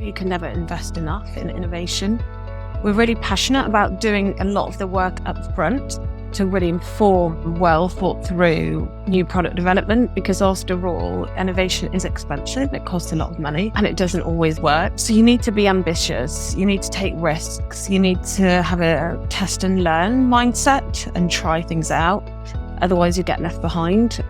You can never invest enough in innovation. We're really passionate about doing a lot of the work up front to really inform well thought through new product development, because after all, innovation is expensive, it costs a lot of money, and it doesn't always work. So you need to be ambitious, you need to take risks, you need to have a test and learn mindset and try things out. Otherwise, you get left behind.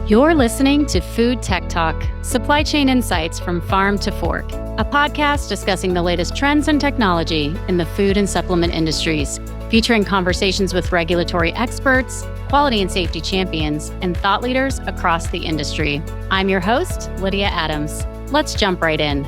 You're listening to Food Tech Talk, supply chain insights from farm to fork, a podcast discussing the latest trends and technology in the food and supplement industries, featuring conversations with regulatory experts, quality and safety champions, and thought leaders across the industry. I'm your host, Lydia Adams. Let's jump right in.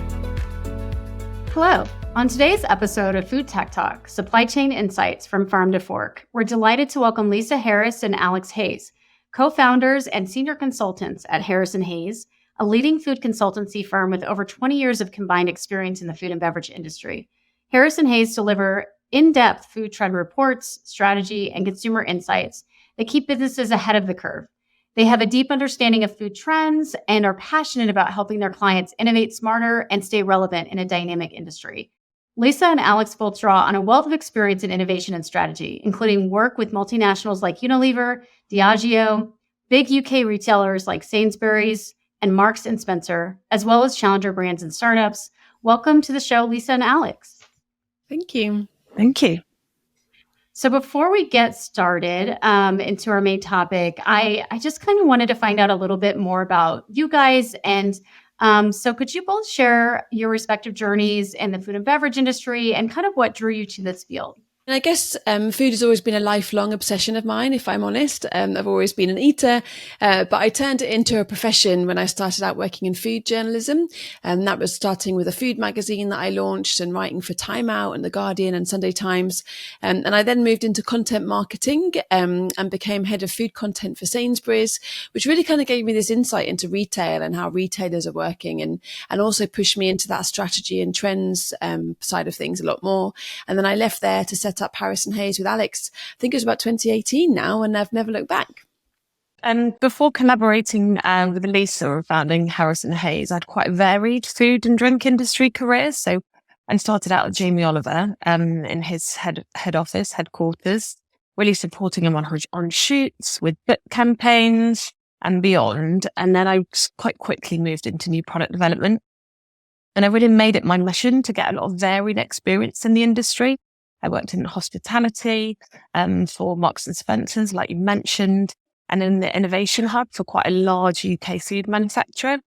Hello. On today's episode of Food Tech Talk, supply chain insights from farm to fork, we're delighted to welcome Lisa Harris and Alex Hayes, co-founders and senior consultants at Harris & Hayes, a leading food consultancy firm with over 20 years of combined experience in the food and beverage industry. Harris & Hayes deliver in-depth food trend reports, strategy, and consumer insights that keep businesses ahead of the curve. They have a deep understanding of food trends and are passionate about helping their clients innovate smarter and stay relevant in a dynamic industry. Lisa and Alex both draw on a wealth of experience in innovation and strategy, including work with multinationals like Unilever, Diageo, big UK retailers like Sainsbury's and Marks and Spencer, as well as challenger brands and startups. Welcome to the show, Lisa and Alex. Thank you. Thank you. So before we get started into our main topic, I just kind of wanted to find out a little bit more about you guys. And so could you both share your respective journeys in the food and beverage industry and kind of what drew you to this field? And I guess food has always been a lifelong obsession of mine, if I'm honest. I've always been an eater, but I turned it into a profession when I started out working in food journalism. And that was starting with a food magazine that I launched and writing for Time Out and The Guardian and Sunday Times. And I then moved into content marketing and became head of food content for Sainsbury's, which really kind of gave me this insight into retail and how retailers are working, and also pushed me into that strategy and trends side of things a lot more. And then I left there to set up Harris & Hayes with Alex. I think it was about 2018 now, and I've never looked back. And before collaborating with Lisa or founding Harris & Hayes, I had quite a varied food and drink industry career. So I started out at Jamie Oliver in his head office, headquarters, really supporting him on shoots with book campaigns and beyond. And then I quite quickly moved into new product development. And I really made it my mission to get a lot of varied experience in the industry. I worked in hospitality for Marks and Spencer's, like you mentioned, and in the innovation hub for quite a large UK food manufacturer.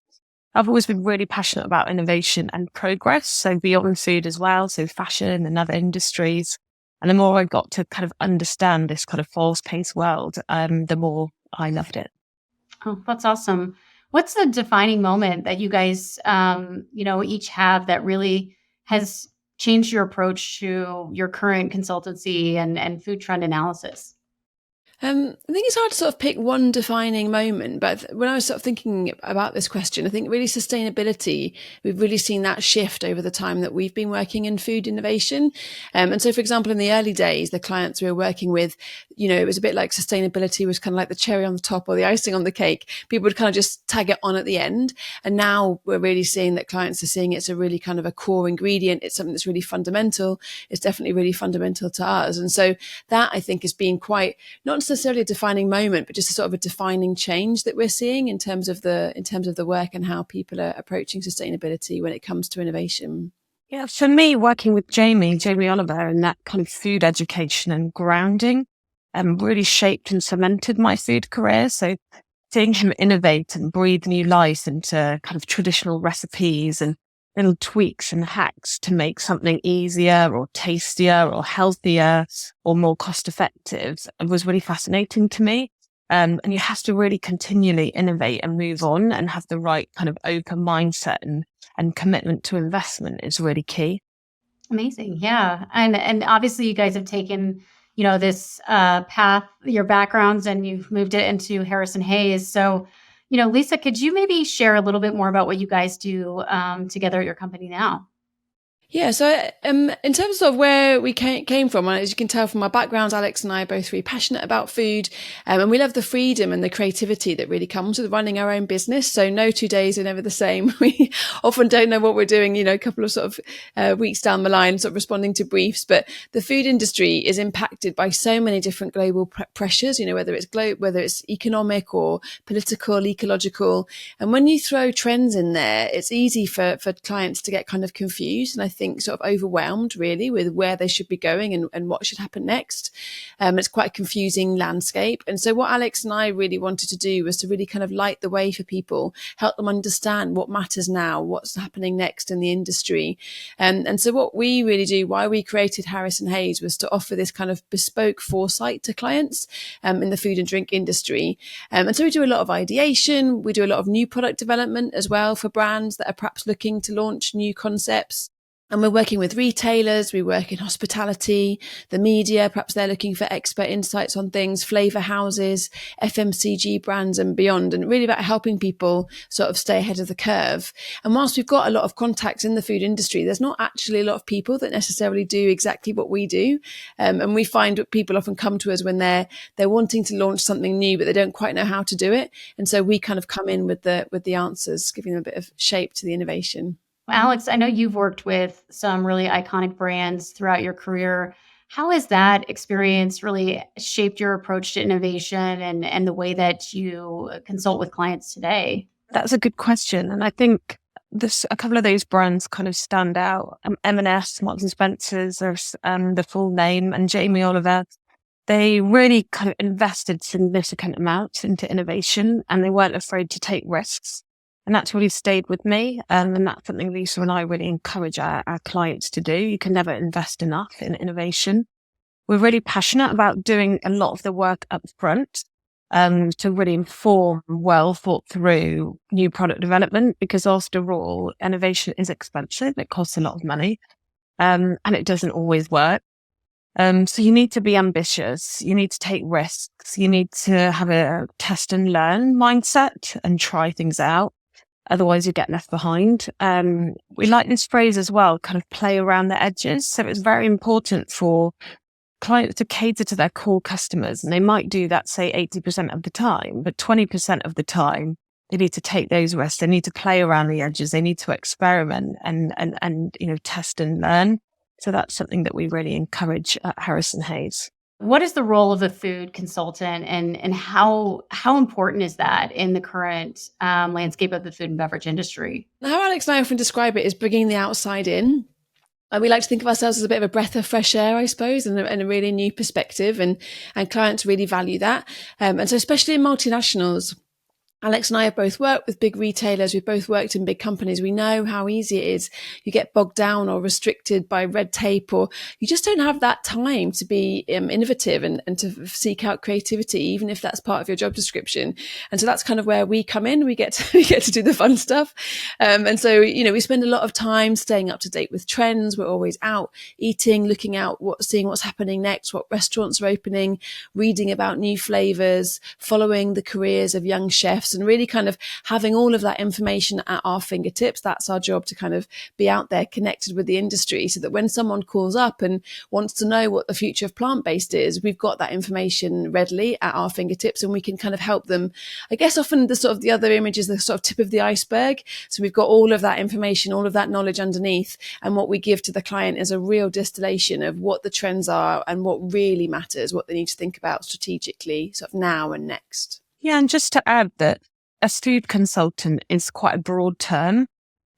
I've always been really passionate about innovation and progress, so beyond food as well, so fashion and other industries. And the more I got to kind of understand this kind of fast-paced world, the more I loved it. Oh, that's awesome. What's the defining moment that you guys, each have that really has changed your approach to your current consultancy and food trend analysis? I think it's hard to sort of pick one defining moment, but when I was sort of thinking about this question, I think really sustainability, we've really seen that shift over the time that we've been working in food innovation. And so, for example, in the early days, the clients we were working with, it was a bit like sustainability was kind of like the cherry on the top or the icing on the cake. People would kind of just tag it on at the end. And now we're really seeing that clients are seeing it's a really kind of a core ingredient. It's something that's really fundamental. It's definitely really fundamental to us. And so that, I think, has been quite, not necessarily a defining moment, but just a sort of a defining change that we're seeing in terms of the work and how people are approaching sustainability when it comes to innovation. Yeah, for me, working with Jamie Oliver, and that kind of food education and grounding really shaped and cemented my food career. So seeing him innovate and breathe new life into kind of traditional recipes and little tweaks and hacks to make something easier or tastier or healthier or more cost effective, it was really fascinating to me. And you have to really continually innovate and move on, and have the right kind of open mindset and commitment to investment is really key. Amazing. Yeah. And obviously you guys have taken, this path, your backgrounds, and you've moved it into Harris & Hayes. So, Lisa, could you maybe share a little bit more about what you guys do together at your company now? Yeah, so in terms of where we came from, as you can tell from our backgrounds, Alex and I are both really passionate about food, and we love the freedom and the creativity that really comes with running our own business. So no 2 days are never the same. We often don't know what we're doing, a couple of sort of weeks down the line, sort of responding to briefs. But the food industry is impacted by so many different global pressures, whether it's economic or political, ecological. And when you throw trends in there, it's easy for clients to get kind of confused. And I think sort of overwhelmed really with where they should be going and what should happen next. It's quite a confusing landscape. And so what Alex and I really wanted to do was to really kind of light the way for people, help them understand what matters now, what's happening next in the industry. And so what we really do, why we created Harris and Hayes, was to offer this kind of bespoke foresight to clients in the food and drink industry. And so we do a lot of ideation. We do a lot of new product development as well for brands that are perhaps looking to launch new concepts. And we're working with retailers, we work in hospitality, the media, perhaps they're looking for expert insights on things, flavor houses, FMCG brands and beyond, and really about helping people sort of stay ahead of the curve. And whilst we've got a lot of contacts in the food industry, there's not actually a lot of people that necessarily do exactly what we do. And we find that people often come to us when they're wanting to launch something new, but they don't quite know how to do it. And so we kind of come in with the answers, giving them a bit of shape to the innovation. Alex, I know you've worked with some really iconic brands throughout your career. How has that experience really shaped your approach to innovation and the way that you consult with clients today? That's a good question. And I think a couple of those brands kind of stand out. M&S, Marks and Spencer's, are the full name, and Jamie Oliver. They really kind of invested significant amounts into innovation, and they weren't afraid to take risks. And that's really stayed with me. And that's something Lisa and I really encourage our clients to do. You can never invest enough in innovation. We're really passionate about doing a lot of the work up front to really inform well thought through new product development, because after all, innovation is expensive. It costs a lot of money and it doesn't always work. So you need to be ambitious. You need to take risks. You need to have a test and learn mindset and try things out. Otherwise, you get left behind. We like this phrase as well, kind of play around the edges. So it's very important for clients to cater to their core customers. And they might do that, say, 80% of the time, but 20% of the time, they need to take those risks. They need to play around the edges. They need to experiment and test and learn. So that's something that we really encourage at Harris and Hayes. What is the role of a food consultant, and how important is that in the current landscape of the food and beverage industry? How Alex and I often describe it is bringing the outside in. And we like to think of ourselves as a bit of a breath of fresh air, I suppose, and a really new perspective. And clients really value that. And so especially in multinationals, Alex and I have both worked with big retailers. We've both worked in big companies. We know how easy it is. You get bogged down or restricted by red tape, or you just don't have that time to be innovative and to seek out creativity, even if that's part of your job description. And so that's kind of where we come in. We get to do the fun stuff. And so, we spend a lot of time staying up to date with trends. We're always out eating, looking out, seeing what's happening next, what restaurants are opening, reading about new flavors, following the careers of young chefs, and really kind of having all of that information at our fingertips. That's our job, to kind of be out there connected with the industry, so that when someone calls up and wants to know what the future of plant-based is, we've got that information readily at our fingertips, and we can kind of help them. I guess often the other image is the sort of tip of the iceberg. So we've got all of that information, all of that knowledge underneath, and what we give to the client is a real distillation of what the trends are and what really matters, what they need to think about strategically, sort of now and next. Yeah, and just to add that a food consultant is quite a broad term,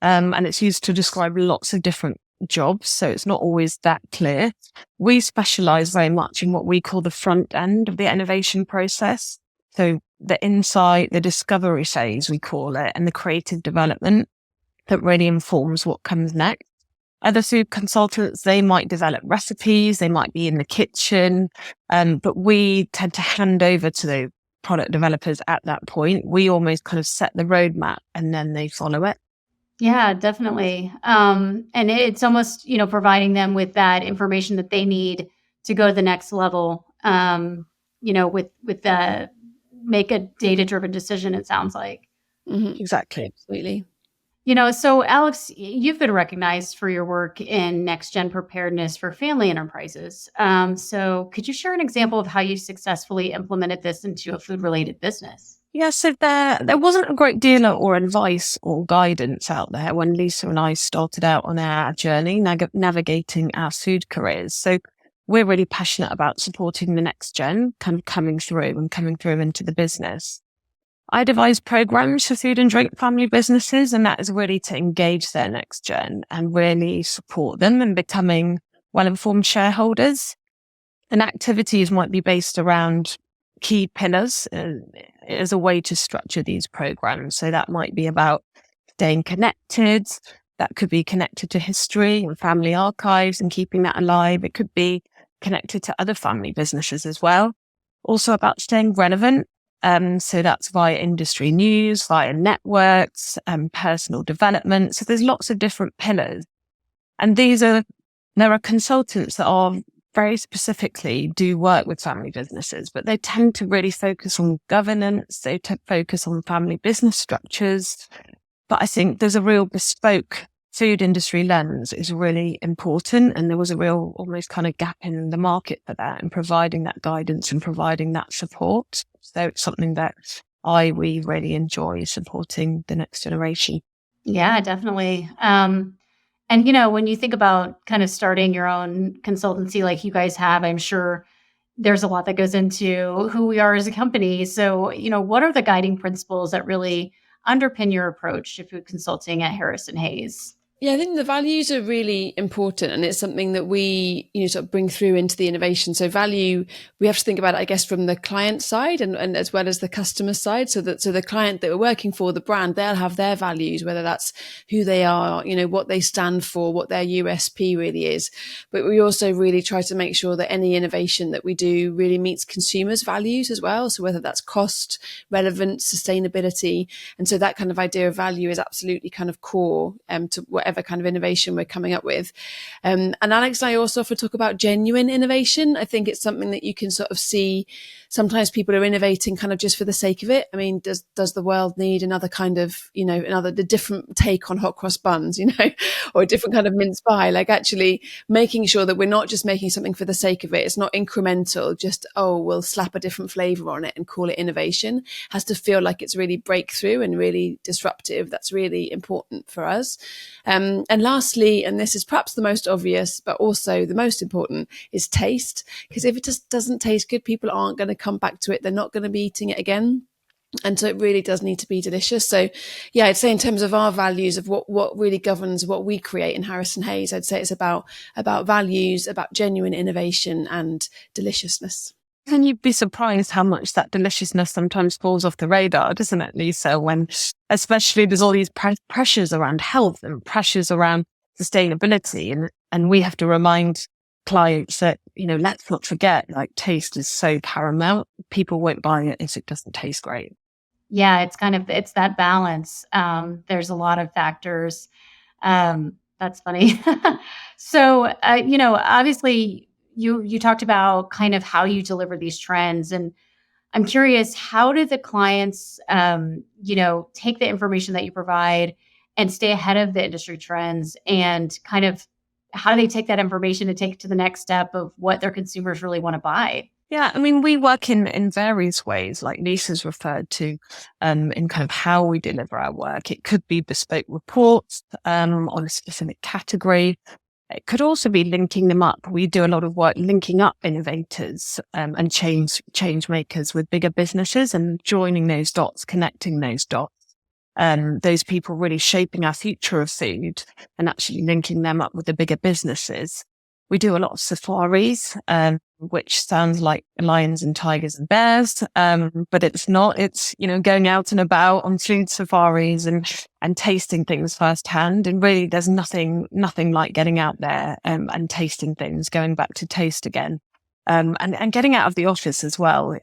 and it's used to describe lots of different jobs, so it's not always that clear. We specialize very much in what we call the front end of the innovation process. So the insight, the discovery phase, we call it, and the creative development that really informs what comes next. Other food consultants, they might develop recipes, they might be in the kitchen, but we tend to hand over to the product developers at that point. We almost kind of set the roadmap and then they follow it. Yeah, definitely. And it's almost, providing them with that information that they need to go to the next level, with make a data-driven decision, it sounds like. Mm-hmm. Exactly. Absolutely. So Alex, you've been recognized for your work in next gen preparedness for family enterprises. So could you share an example of how you successfully implemented this into a food related business? Yeah, so there wasn't a great deal or advice or guidance out there when Lisa and I started out on our journey navigating our food careers. So we're really passionate about supporting the next gen kind of coming through into the business. I devise programs for food and drink family businesses, and that is really to engage their next gen and really support them in becoming well-informed shareholders. And activities might be based around key pillars as a way to structure these programs. So that might be about staying connected. That could be connected to history and family archives and keeping that alive. It could be connected to other family businesses as well. Also about staying relevant. So that's via industry news, via networks, personal development. So there's lots of different pillars. And there are consultants that are very specifically do work with family businesses, but they tend to really focus on governance. They focus on family business structures. But I think there's a real bespoke food industry lens is really important. And there was a real almost kind of gap in the market for that and providing that guidance and providing that support. So it's something that we really enjoy supporting the next generation. Yeah, definitely. And, when you think about kind of starting your own consultancy like you guys have, I'm sure there's a lot that goes into who we are as a company. So, what are the guiding principles that really underpin your approach to food consulting at Harris and Hayes? Yeah, I think the values are really important, and it's something that we, sort of bring through into the innovation. So value, we have to think about it, I guess, from the client side and as well as the customer side. So the client that we're working for, the brand, they'll have their values, whether that's who they are, what they stand for, what their USP really is. But we also really try to make sure that any innovation that we do really meets consumers' values as well. So whether that's cost, relevance, sustainability. And so that kind of idea of value is absolutely kind of core to whatever kind of innovation we're coming up with. And Alex and I also often talk about genuine innovation. I think it's something that you can sort of see. Sometimes people are innovating kind of just for the sake of it. I mean, does the world need another kind of, the different take on hot cross buns, or a different kind of mince pie? Like actually making sure that we're not just making something for the sake of it. It's not incremental, just, we'll slap a different flavor on it and call it innovation. It has to feel like it's really breakthrough and really disruptive. That's really important for us. And lastly, and this is perhaps the most obvious, but also the most important, is taste. Because if it just doesn't taste good, people aren't going to come back to it. They're not going to be eating it again. And so it really does need to be delicious. So yeah, I'd say in terms of our values of what really governs what we create in Harris and Hayes, I'd say it's about values, about genuine innovation and deliciousness. And you'd be surprised how much that deliciousness sometimes falls off the radar, doesn't it, Lisa? When especially there's all these pressures around health and pressures around sustainability. And we have to remind clients that, let's not forget, like taste is so paramount. People won't buy it if it doesn't taste great. Yeah, it's that balance. There's a lot of factors. That's funny. So, obviously you talked about kind of how you deliver these trends, and I'm curious, how do the clients, take the information that you provide and stay ahead of the industry trends, and kind of how do they take that information to take it to the next step of what their consumers really want to buy? Yeah, I mean, we work in various ways, like Lisa's referred to, in kind of how we deliver our work. It could be bespoke reports on a specific category. It could also be linking them up. We do a lot of work linking up innovators and change makers with bigger businesses and joining those dots, connecting those dots. Those people really shaping our future of food and actually linking them up with the bigger businesses. We do a lot of safaris, which sounds like lions and tigers and bears, but it's not. It's, going out and about on food safaris and tasting things firsthand. And really, there's nothing like getting out there and tasting things, going back to taste again. And getting out of the office as well.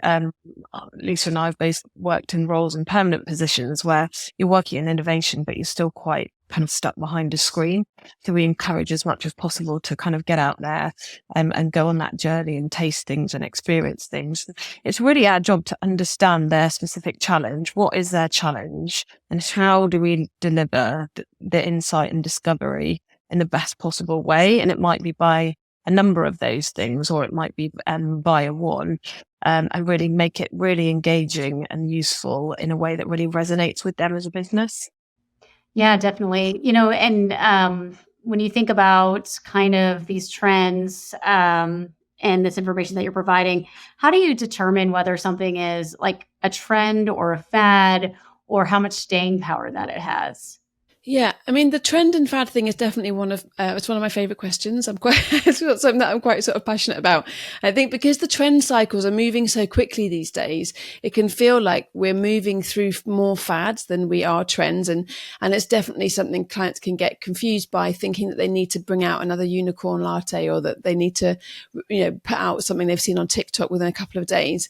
Lisa and I have both worked in roles in permanent positions where you're working in innovation, but you're still quite kind of stuck behind a screen. So we encourage as much as possible to kind of get out there and go on that journey and taste things and experience things. It's really our job to understand their specific challenge. What is their challenge and how do we deliver the insight and discovery in the best possible way? And it might be by a number of those things, or it might be via one, and really make it really engaging and useful in a way that really resonates with them as a business. Yeah, definitely. And when you think about kind of these trends and this information that you're providing, how do you determine whether something is like a trend or a fad, or how much staying power that it has? Yeah, I mean, the trend and fad thing is definitely it's one of my favorite questions. It's something that I'm quite sort of passionate about. I think because the trend cycles are moving so quickly these days, it can feel like we're moving through more fads than we are trends. And it's definitely something clients can get confused by, thinking that they need to bring out another unicorn latte, or that they need to, put out something they've seen on TikTok within a couple of days.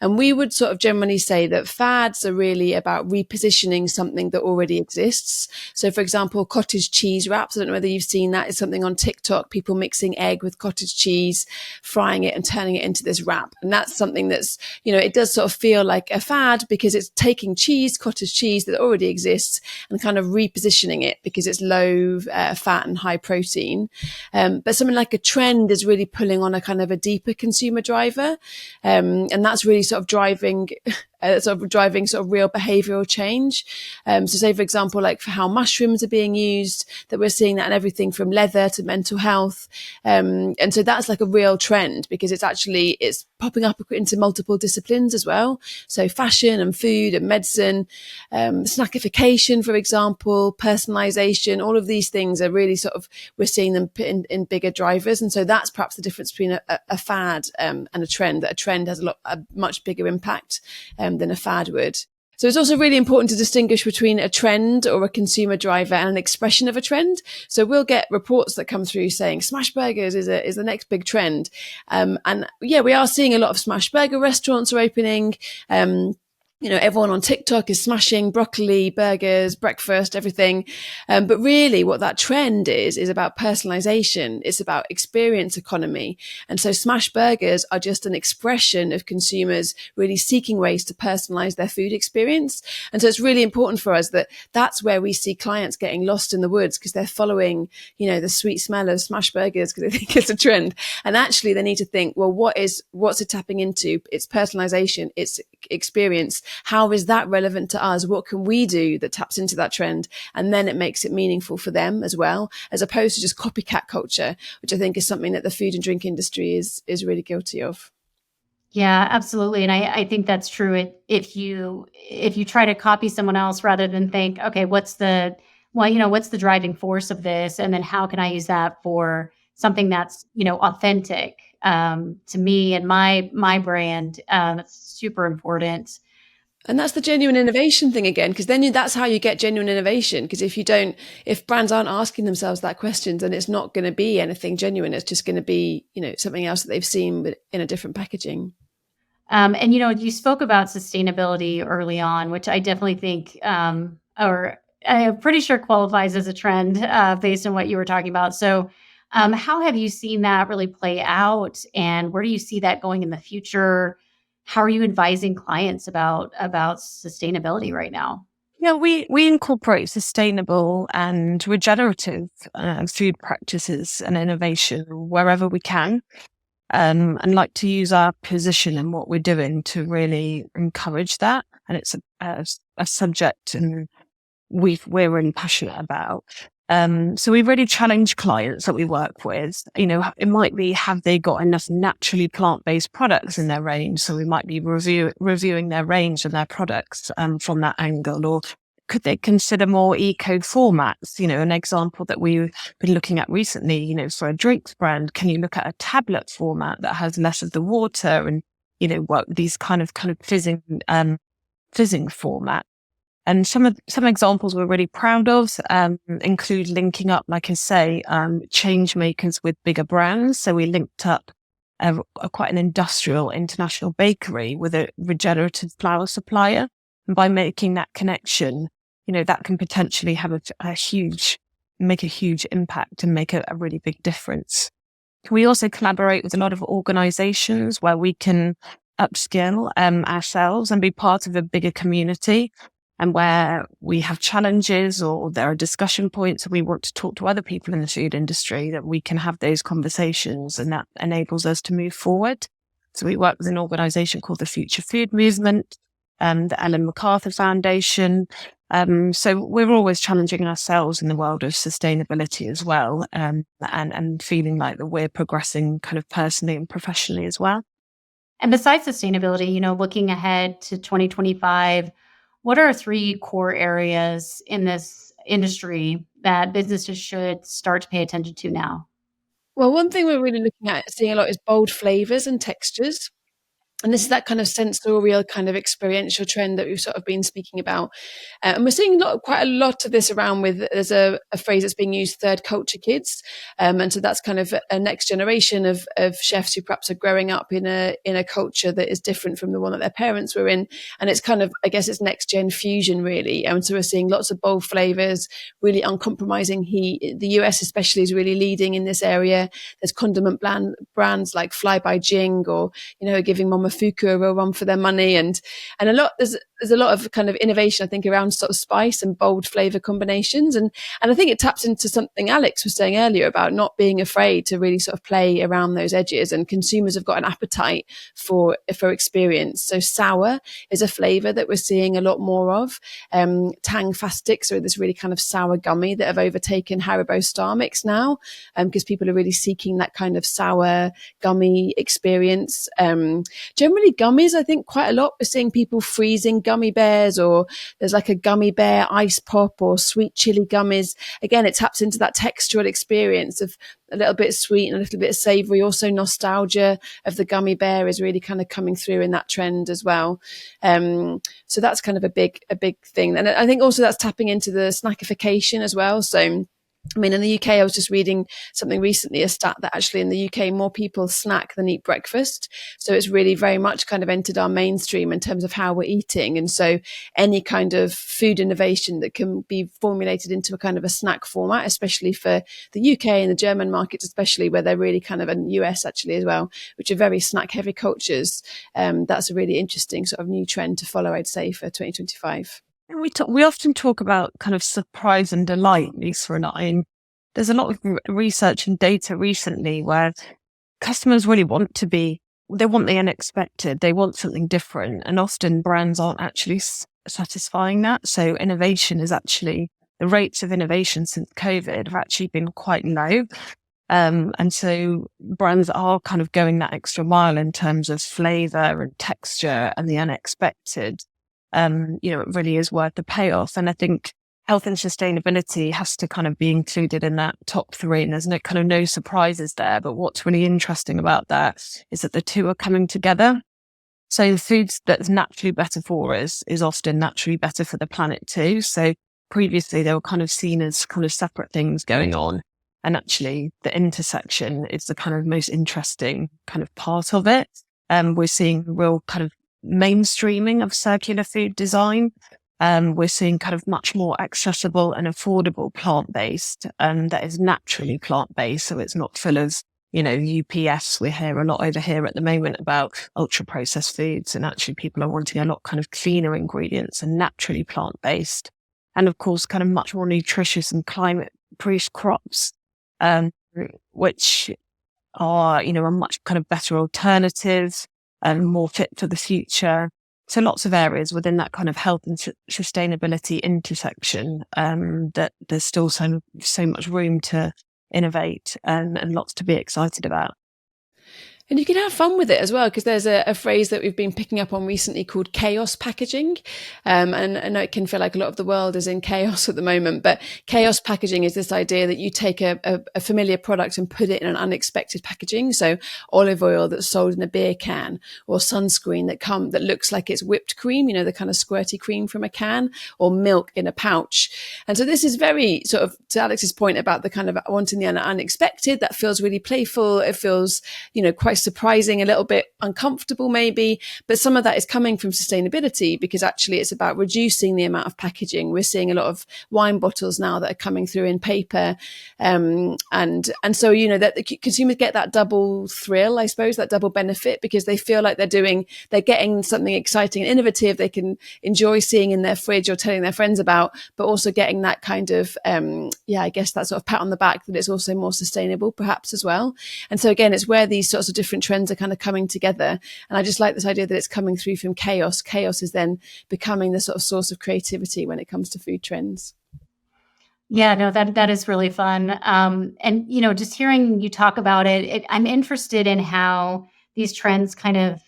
And we would sort of generally say that fads are really about repositioning something that already exists. So, for example, cottage cheese wraps. I don't know whether you've seen that. It's something on TikTok, people mixing egg with cottage cheese, frying it and turning it into this wrap. And that's something that's, it does sort of feel like a fad because it's taking cottage cheese that already exists, and kind of repositioning it because it's low fat and high protein. But something like a trend is really pulling on a kind of a deeper consumer driver. And that's really sort of driving sort of real behavioral change. So say, for example, like for how mushrooms are being used, that we're seeing that in everything from leather to mental health. And so that's like a real trend because it's popping up into multiple disciplines as well. So fashion and food and medicine, snackification, for example, personalization, all of these things are really we're seeing them put in bigger drivers. And so that's perhaps the difference between a fad and a trend, that a trend has a much bigger impact than a fad would. So it's also really important to distinguish between a trend or a consumer driver and an expression of a trend. So we'll get reports that come through saying smash burgers is the next big trend. And yeah, we are seeing a lot of smash burger restaurants are opening. Everyone on TikTok is smashing broccoli, burgers, breakfast, everything. But really what that trend is about personalization. It's about experience economy. And so smash burgers are just an expression of consumers really seeking ways to personalize their food experience. And so it's really important for us that that's where we see clients getting lost in the woods because they're following, the sweet smell of smash burgers because they think it's a trend. And actually they need to think, well, what's it tapping into? It's personalization, it's experience. How is that relevant to us? What can we do that taps into that trend? And then it makes it meaningful for them as well, as opposed to just copycat culture, which I think is something that the food and drink industry is really guilty of. Yeah, absolutely. And I think that's true. If you try to copy someone else rather than think, okay, what's the driving force of this? And then how can I use that for something that's, authentic to me and my brand? That's super important. And that's the genuine innovation thing again, because then that's how you get genuine innovation. Because if brands aren't asking themselves that question, then it's not going to be anything genuine. It's just going to be, something else that they've seen in a different packaging. And you spoke about sustainability early on, which I definitely think, or I'm pretty sure qualifies as a trend based on what you were talking about. So how have you seen that really play out, and where do you see that going in the future? How are you advising clients about sustainability right now? Yeah, we incorporate sustainable and regenerative food practices and innovation wherever we can, and like to use our position and what we're doing to really encourage that. And it's a subject and we're really passionate about. So we really challenge clients that we work with. It might be, have they got enough naturally plant-based products in their range? So we might be reviewing their range and their products from that angle. Or could they consider more eco formats? An example that we've been looking at recently, for a drinks brand, can you look at a tablet format that has less of the water and, what these kind of fizzing format? And some examples we're really proud of include linking up, like I say, change makers with bigger brands. So we linked up quite an industrial international bakery with a regenerative flour supplier. And by making that connection, that can potentially have make a huge impact and make a really big difference. We also collaborate with a lot of organizations where we can upskill ourselves and be part of a bigger community, and where we have challenges or there are discussion points and we want to talk to other people in the food industry, that we can have those conversations, and that enables us to move forward. So we work with an organization called the Future Food Movement, the Ellen MacArthur Foundation. So we're always challenging ourselves in the world of sustainability as well, and feeling like that we're progressing kind of personally and professionally as well. And besides sustainability, looking ahead to 2025, what are 3 core areas in this industry that businesses should start to pay attention to now? Well, one thing we're really looking at, seeing a lot, is bold flavors and textures. And this is that kind of sensorial, kind of experiential trend that we've sort of been speaking about. And we're seeing quite a lot of this around there's a phrase that's being used, third culture kids. And so that's kind of a next generation of chefs who perhaps are growing up in a culture that is different from the one that their parents were in. And it's kind of, I guess it's next gen fusion, really. And so we're seeing lots of bold flavors, really uncompromising heat. The US especially is really leading in this area. There's condiment brands like Fly by Jing, or, giving Mama Fuku a real run for their money, and there's a lot of kind of innovation, I think, around sort of spice and bold flavor combinations, and I think it taps into something Alex was saying earlier about not being afraid to really sort of play around those edges, and consumers have got an appetite for experience. So sour is a flavor that we're seeing a lot more of. Tang Fastics are this really kind of sour gummy that have overtaken Haribo Star Mix now, because people are really seeking that kind of sour gummy experience. Generally gummies, I think quite a lot we're seeing people freezing gummy bears, or there's like a gummy bear ice pop or sweet chili gummies. Again, it taps into that textural experience of a little bit sweet and a little bit savory. Also, nostalgia of the gummy bear is really kind of coming through in that trend as well. So that's kind of a big thing. And I think also that's tapping into the snackification as well. So I mean, in the UK, I was just reading something recently, a stat that actually in the UK, more people snack than eat breakfast. So it's really very much kind of entered our mainstream in terms of how we're eating. And so any kind of food innovation that can be formulated into a kind of a snack format, especially for the UK and the German markets, especially where they're really kind of, and US actually as well, which are very snack heavy cultures. That's a really interesting sort of new trend to follow, I'd say, for 2025. We often talk about kind of surprise and delight, Lisa and I. And there's a lot of research and data recently where customers really they want the unexpected, they want something different, and often brands aren't actually satisfying that. So the rates of innovation since COVID have actually been quite low. And so brands are kind of going that extra mile in terms of flavor and texture and the unexpected. It really is worth the payoff. And I think health and sustainability has to kind of be included in that top 3. And there's no surprises there. But what's really interesting about that is that the two are coming together. So the foods that's naturally better for us is often naturally better for the planet too. So previously they were kind of seen as kind of separate things going on. And actually the intersection is the kind of most interesting kind of part of it. We're seeing real kind of mainstreaming of circular food design. We're seeing kind of much more accessible and affordable plant-based, that is naturally plant-based. So it's not full of, UPS. We hear a lot over here at the moment about ultra-processed foods, and actually people are wanting a lot kind of cleaner ingredients and naturally plant-based. And of course, kind of much more nutritious and climate-proof crops, which are, a much kind of better alternative and more fit for the future. So lots of areas within that kind of health and sustainability intersection, that there's still so much room to innovate and lots to be excited about. And you can have fun with it as well, because there's a phrase that we've been picking up on recently called chaos packaging. And I know it can feel like a lot of the world is in chaos at the moment, but chaos packaging is this idea that you take a familiar product and put it in an unexpected packaging. So olive oil that's sold in a beer can, or sunscreen that looks like it's whipped cream, the kind of squirty cream from a can, or milk in a pouch. And so this is very sort of, to Alex's point about the kind of wanting the unexpected, that feels really playful. It feels, quite quite surprising, a little bit uncomfortable maybe, but some of that is coming from sustainability, because actually it's about reducing the amount of packaging. We're seeing a lot of wine bottles now that are coming through in paper, and so that the consumers get that double thrill, I suppose, that double benefit, because they feel like they're getting something exciting and innovative they can enjoy seeing in their fridge or telling their friends about, but also getting that kind of I guess that sort of pat on the back that it's also more sustainable perhaps as well. And so again, it's where these sorts of different trends are kind of coming together. And I just like this idea that it's coming through from chaos. Chaos is then becoming the sort of source of creativity when it comes to food trends. Yeah, no, that is really fun. And just hearing you talk about I'm interested in how these trends kind of,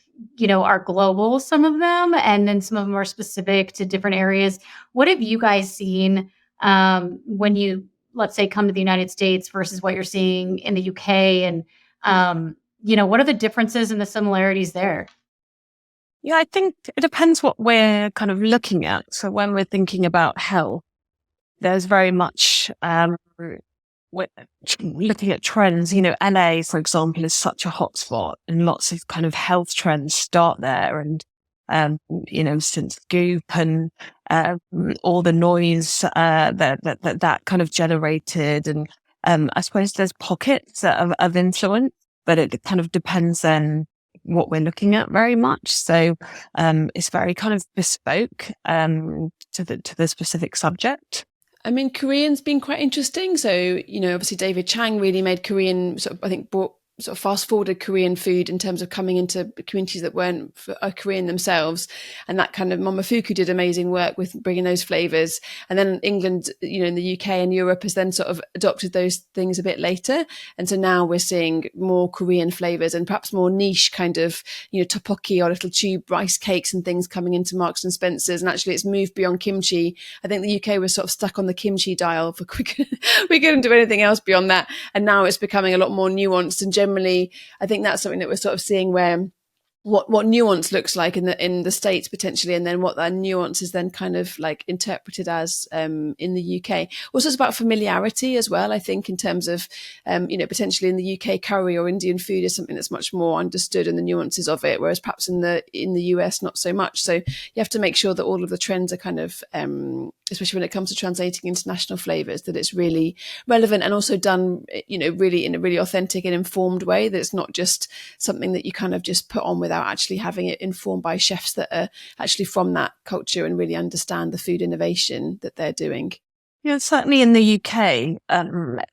are global, some of them, and then some of them are specific to different areas. What have you guys seen when you, let's say, come to the United States versus what you're seeing in the UK? And, what are the differences and the similarities there? Yeah, I think it depends what we're kind of looking at. So when we're thinking about health, there's very much we're looking at trends. LA, for example, is such a hotspot, and lots of kind of health trends start there. And since Goop and all the noise that kind of generated, and I suppose there's pockets of influence, but it kind of depends then what we're looking at very much. So it's very kind of bespoke to the specific subject. I mean, Korean's been quite interesting. So, obviously David Chang really made Korean brought sort of fast forwarded Korean food in terms of coming into communities that weren't Korean themselves. And that kind of Momofuku did amazing work with bringing those flavors. And then England, in the UK and Europe has then sort of adopted those things a bit later. And so now we're seeing more Korean flavors and perhaps more niche kind of, tteokbokki or little tube rice cakes and things coming into Marks and Spencer's. And actually it's moved beyond kimchi. I think the UK was sort of stuck on the kimchi dial for quick. We couldn't do anything else beyond that. And now it's becoming a lot more nuanced, and generally, I think that's something that we're sort of seeing where what nuance looks like in the States potentially, and then what that nuance is then kind of like interpreted as in the UK. Also, it's about familiarity as well. I think in terms of potentially in the UK, curry or Indian food is something that's much more understood and the nuances of it, whereas perhaps in the US not so much. So you have to make sure that all of the trends are kind of especially when it comes to translating international flavors, that it's really relevant and also done really in a really authentic and informed way, that it's not just something that you kind of just put on without actually having it informed by chefs that are actually from that culture and really understand the food innovation that they're doing. Yeah, certainly in the UK,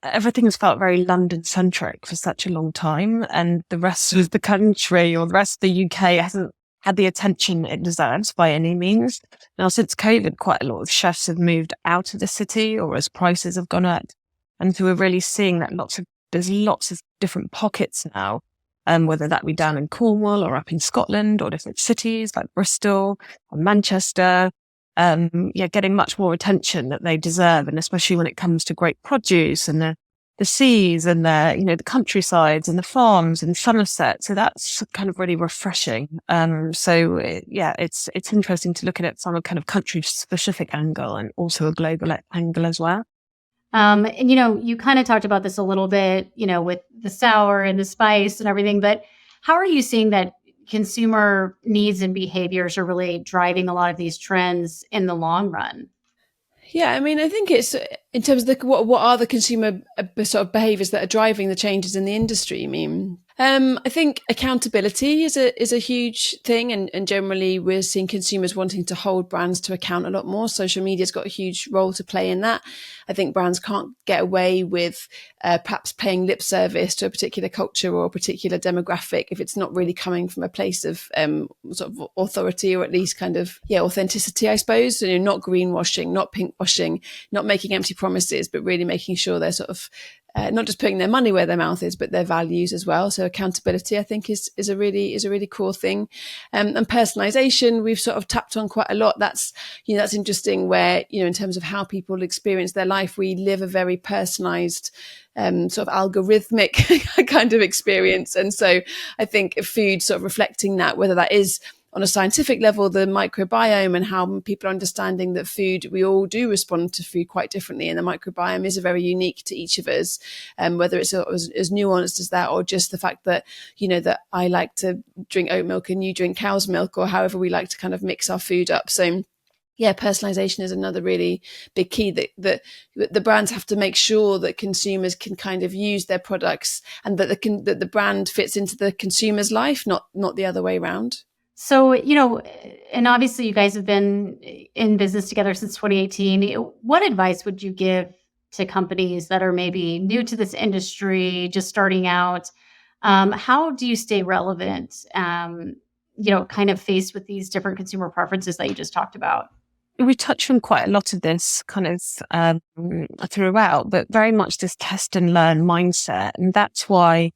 everything's felt very London-centric for such a long time, and the rest of the country or the rest of the UK hasn't had the attention it deserves by any means. Now, since COVID, quite a lot of chefs have moved out of the city, or as prices have gone up, and so we're really seeing that there's lots of different pockets now. Whether that be down in Cornwall or up in Scotland or different cities like Bristol or Manchester, getting much more attention that they deserve, and especially when it comes to great produce and the seas and the countrysides and the farms in Somerset. So that's kind of really refreshing. It's interesting to look at it from a kind of country specific angle and also a global angle as well. And you kind of talked about this a little bit, with the sour and the spice and everything, but how are you seeing that consumer needs and behaviors are really driving a lot of these trends in the long run? Yeah, I mean, I think it's in terms of what are the consumer sort of behaviors that are driving the changes in the industry. I mean, I think accountability is a huge thing, and generally we're seeing consumers wanting to hold brands to account a lot more. Social media's got a huge role to play in that. I think brands can't get away with perhaps paying lip service to a particular culture or a particular demographic if it's not really coming from a place of sort of authority, or at least kind of authenticity, I suppose. Not greenwashing, not pinkwashing, not making empty promises, but really making sure they're sort of not just putting their money where their mouth is, but their values as well. So accountability, I think, is a really core thing. And personalization, we've sort of tapped on quite a lot. That's interesting where, in terms of how people experience their life, we live a very personalized sort of algorithmic kind of experience. And so I think food sort of reflecting that, whether that is on a scientific level, the microbiome and how people are understanding that food, we all do respond to food quite differently. And the microbiome is very unique to each of us, whether it's as nuanced as that, or just the fact that, that I like to drink oat milk and you drink cow's milk, or however we like to kind of mix our food up. So yeah, personalization is another really big key that the brands have to make sure that consumers can kind of use their products, and that the brand fits into the consumer's life, not the other way around. So, and obviously you guys have been in business together since 2018. What advice would you give to companies that are maybe new to this industry, just starting out? How do you stay relevant, kind of faced with these different consumer preferences that you just talked about? We touch on quite a lot of this kind of throughout, but very much this test and learn mindset. And that's why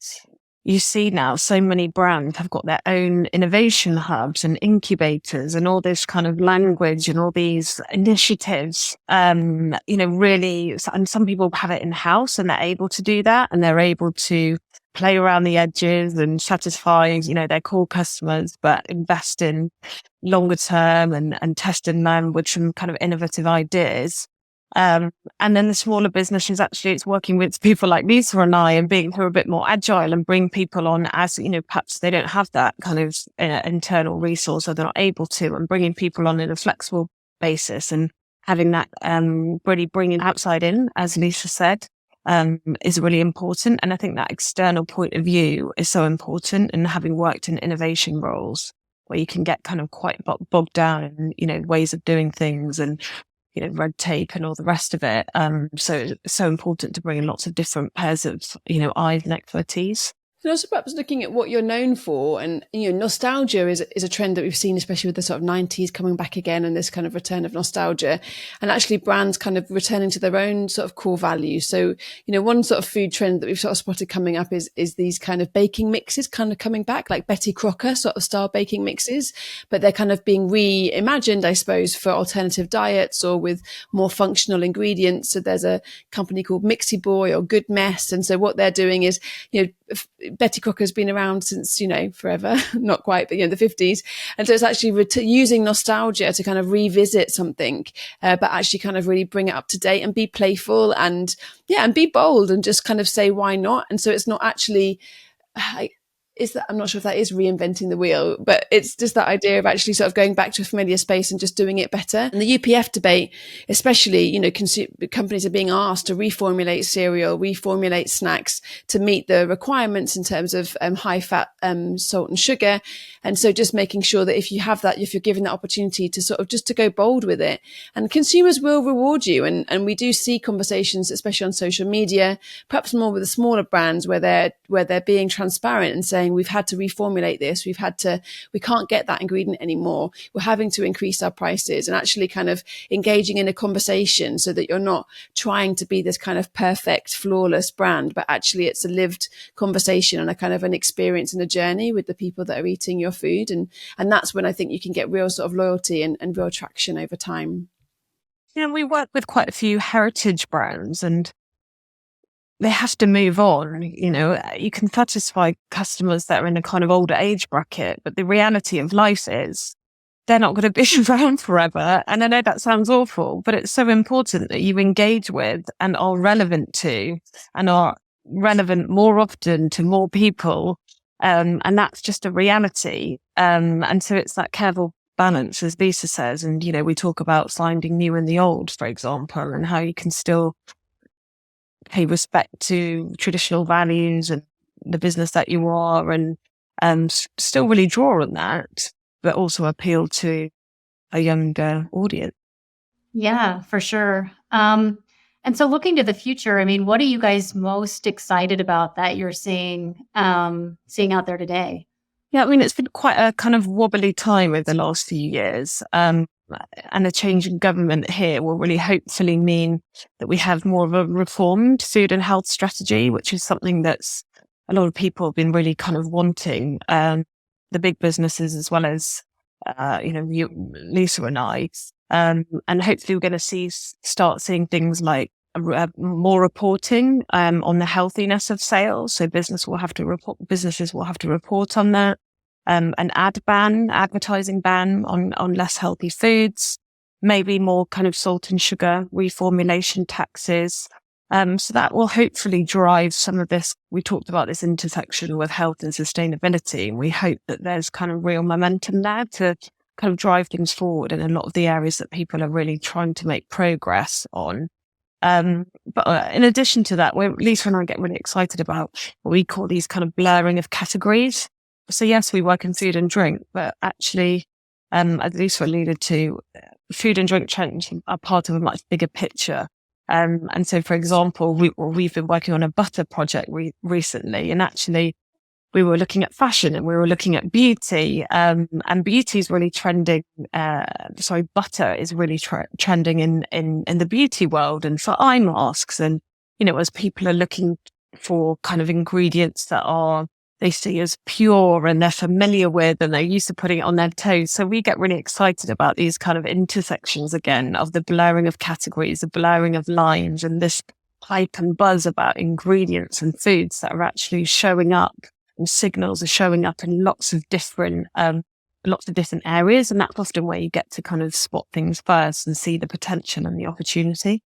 you see now so many brands have got their own innovation hubs and incubators and all this kind of language and all these initiatives, really, and some people have it in-house and they're able to do that, and they're able to play around the edges and satisfy, their core customers, but invest in longer term and test and learn with some kind of innovative ideas. And then the smaller businesses, actually, it's working with people like Lisa and I and being who are a bit more agile and bring people on as, perhaps they don't have that kind of internal resource, or they're not able to, and bringing people on in a flexible basis and having that really bringing outside in, as Lisa said, is really important. And I think that external point of view is so important. And having worked in innovation roles where you can get kind of quite bogged down in, ways of doing things and, red tape and all the rest of it. So it's so important to bring in lots of different pairs of, eyes and expertise. And also perhaps looking at what you're known for, and nostalgia is a trend that we've seen, especially with the sort of 90s coming back again, and this kind of return of nostalgia, and actually brands kind of returning to their own sort of core values. So, one sort of food trend that we've sort of spotted coming up is these kind of baking mixes kind of coming back, like Betty Crocker sort of style baking mixes, but they're kind of being reimagined, I suppose, for alternative diets or with more functional ingredients. So there's a company called Mixy Boy or Good Mess. And so what they're doing is, Betty Crocker's been around since, forever, not quite, but, the 50s. And so it's actually using nostalgia to kind of revisit something, but actually kind of really bring it up to date and be playful and be bold and just kind of say, why not? And so it's not actually, I'm not sure if that is reinventing the wheel, but it's just that idea of actually sort of going back to a familiar space and just doing it better. And the UPF debate, especially, companies are being asked to reformulate cereal, reformulate snacks to meet the requirements in terms of high fat, salt and sugar. And so just making sure that if you're given that opportunity to sort of just to go bold with it, and consumers will reward you. And we do see conversations, especially on social media, perhaps more with the smaller brands where they're being transparent and saying, we've had to reformulate this. We can't get that ingredient anymore. We're having to increase our prices, and actually kind of engaging in a conversation so that you're not trying to be this kind of perfect, flawless brand, but actually it's a lived conversation and a kind of an experience and a journey with the people that are eating your food. And that's when I think you can get real sort of loyalty and real traction over time. We work with quite a few heritage brands, and they have to move on. You can satisfy customers that are in a kind of older age bracket, but the reality of life is they're not going to be around forever. And I know that sounds awful, but it's so important that you engage with and are relevant to, and are relevant more often to more people. And that's just a reality. And so it's that careful balance, as Lisa says. And, we talk about finding new in the old, for example, and how you can still pay respect to traditional values and the business that you are, and still really draw on that, but also appeal to a younger audience. Yeah, for sure. And so looking to the future, what are you guys most excited about that you're seeing out there today? Yeah, it's been quite a kind of wobbly time over the last few years. And a change in government here will really hopefully mean that we have more of a reformed food and health strategy, which is something that's a lot of people have been really kind of wanting, the big businesses as well as, Lisa and I. And hopefully we're going to start seeing things like more reporting on the healthiness of sales. So businesses will have to report on that. an advertising ban on less healthy foods, maybe more kind of salt and sugar reformulation taxes. So that will hopefully drive some of this. We talked about this intersection with health and sustainability, and we hope that there's kind of real momentum there to kind of drive things forward in a lot of the areas that people are really trying to make progress on. But in addition to that, Lisa and I get really excited about what we call these kind of blurring of categories. So yes, we work in food and drink, but actually, as Lisa alluded to, food and drink trends are part of a much bigger picture. And so, for example, we've been working on a butter project recently, and actually we were looking at fashion and we were looking at beauty, and beauty is really trending. Butter is really trending in the beauty world and for eye masks. And, as people are looking for kind of ingredients that they see as pure and they're familiar with and they're used to putting it on their toes. So we get really excited about these kind of intersections again of the blurring of categories, the blurring of lines, and this hype and buzz about ingredients and foods that are actually showing up, and signals are showing up in lots of different areas. And that's often where you get to kind of spot things first and see the potential and the opportunity.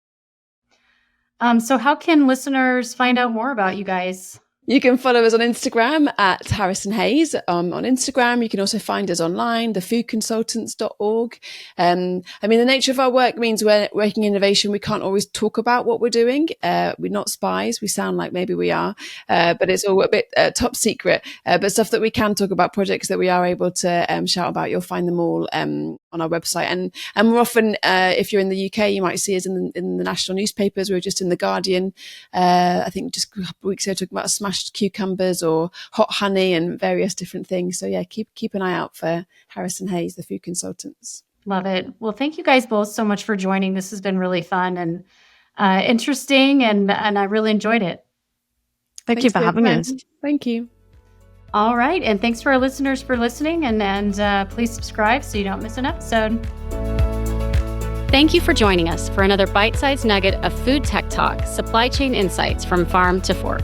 So how can listeners find out more about you guys? You can follow us on Instagram at Harrison Hayes. On Instagram, you can also find us online, thefoodconsultants.org. The nature of our work means we're working innovation. We can't always talk about what we're doing. We're not spies. We sound like maybe we are, but it's all a bit top secret. But stuff that we can talk about, projects that we are able to shout about, you'll find them all on our website. And we're often, if you're in the UK, you might see us in the national newspapers. We were just in The Guardian, I think just a couple of weeks ago, talking about smashed cucumbers or hot honey and various different things. So yeah, keep an eye out for Harrison Hayes, the Food Consultants. Love it. Well, thank you guys both so much for joining. This has been really fun and interesting, and I really enjoyed it. Thank you for having us. Thank you. All right. And thanks for our listeners for listening, and please subscribe so you don't miss an episode. Thank you for joining us for another bite-sized nugget of food tech talk, supply chain insights from farm to fork.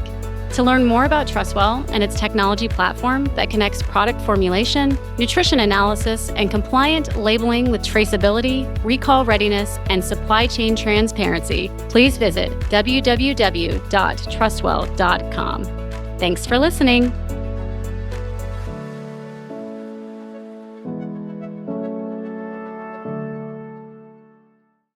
To learn more about Trustwell and its technology platform that connects product formulation, nutrition analysis, and compliant labeling with traceability, recall readiness, and supply chain transparency, please visit www.trustwell.com. Thanks for listening.